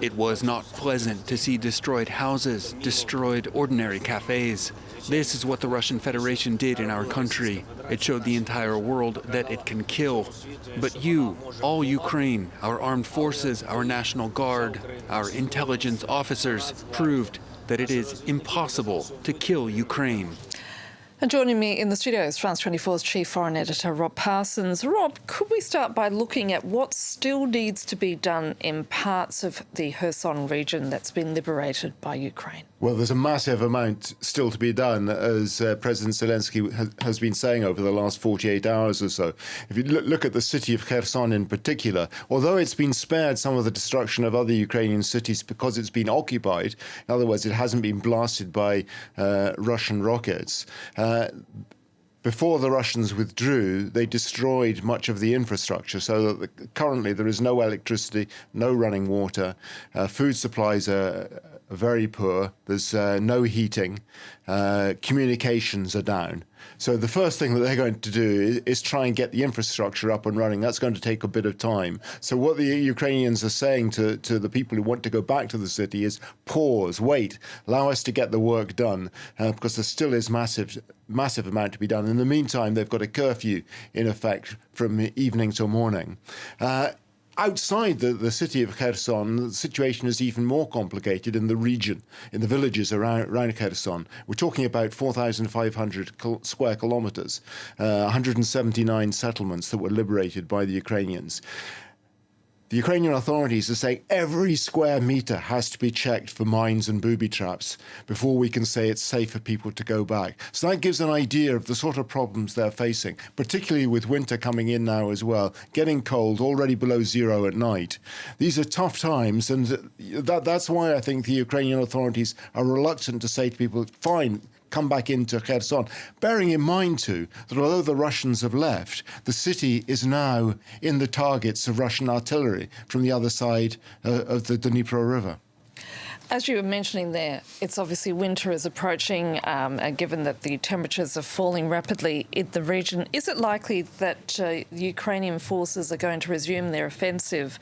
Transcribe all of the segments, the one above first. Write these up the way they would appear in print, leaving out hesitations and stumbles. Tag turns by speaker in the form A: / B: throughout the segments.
A: It was not pleasant to see destroyed houses, destroyed ordinary cafes. This is what the Russian Federation did in our country. It showed the entire world that it can kill. But you, all Ukraine, our armed forces, our National Guard, our intelligence officers, proved that it is impossible to kill Ukraine.
B: And joining me in the studio is France 24's Chief Foreign Editor, Rob Parsons. Rob, could we start by looking at what still needs to be done in parts of the Kherson region that's been liberated by Ukraine?
C: Well, there's a massive amount still to be done, as President Zelensky has been saying over the last 48 hours or so. If you look at the city of Kherson in particular, although it's been spared some of the destruction of other Ukrainian cities because it's been occupied, in other words, it hasn't been blasted by Russian rockets, before the Russians withdrew, they destroyed much of the infrastructure, so that currently there is no electricity, no running water, food supplies are very poor, there's no heating, communications are down. So the first thing that they're going to do is try and get the infrastructure up and running. That's going to take a bit of time. So what the Ukrainians are saying to the people who want to go back to the city is pause, wait, allow us to get the work done, because there still is massive amount to be done. In the meantime, they've got a curfew in effect from evening till morning. Outside the city of Kherson, the situation is even more complicated in the region, in the villages around Kherson. We're talking about 4,500 square kilometers, 179 settlements that were liberated by the Ukrainians. The Ukrainian authorities are saying every square metre has to be checked for mines and booby traps before we can say it's safe for people to go back. So that gives an idea of the sort of problems they're facing, particularly with winter coming in now as well, getting cold, already below zero at night. These are tough times, and that's why I think the Ukrainian authorities are reluctant to say to people, fine, come back into Kherson, bearing in mind too that although the Russians have left, the city is now in the targets of Russian artillery from the other side of the Dnipro River.
B: As you were mentioning there, it's obviously winter is approaching, and given that the temperatures are falling rapidly in the region, is it likely that Ukrainian forces are going to resume their offensive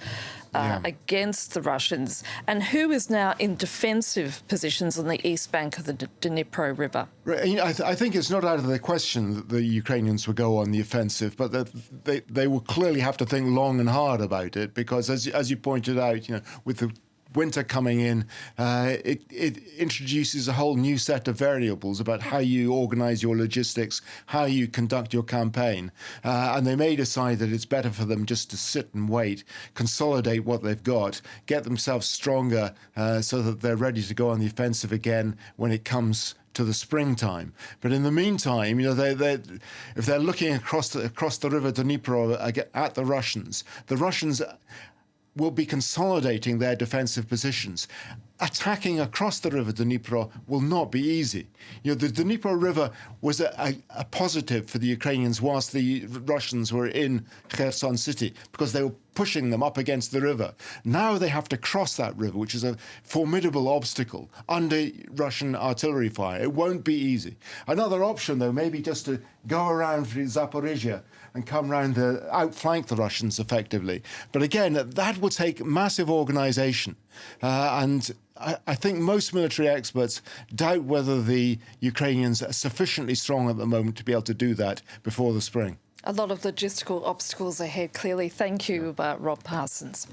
B: against the Russians? And who is now in defensive positions on the east bank of the Dnipro River?
C: I think it's not out of the question that the Ukrainians will go on the offensive, but that they will clearly have to think long and hard about it, because as you pointed out, with the winter coming in, it introduces a whole new set of variables about how you organise your logistics, how you conduct your campaign. And they may decide that it's better for them just to sit and wait, consolidate what they've got, get themselves stronger so that they're ready to go on the offensive again when it comes to the springtime. But in the meantime, if they're looking across the river Dnipro at the Russians will be consolidating their defensive positions. Attacking across the river Dnipro will not be easy. The Dnipro River was a positive for the Ukrainians whilst the Russians were in Kherson city, because they were pushing them up against the river. Now they have to cross that river, which is a formidable obstacle under Russian artillery fire. It won't be easy. Another option, though, may be just to go around Zaporizhia and come round outflank the Russians effectively. But again, that will take massive organisation. And I think most military experts doubt whether the Ukrainians are sufficiently strong at the moment to be able to do that before the spring.
B: A lot of logistical obstacles ahead, clearly. Thank you, Rob Parsons.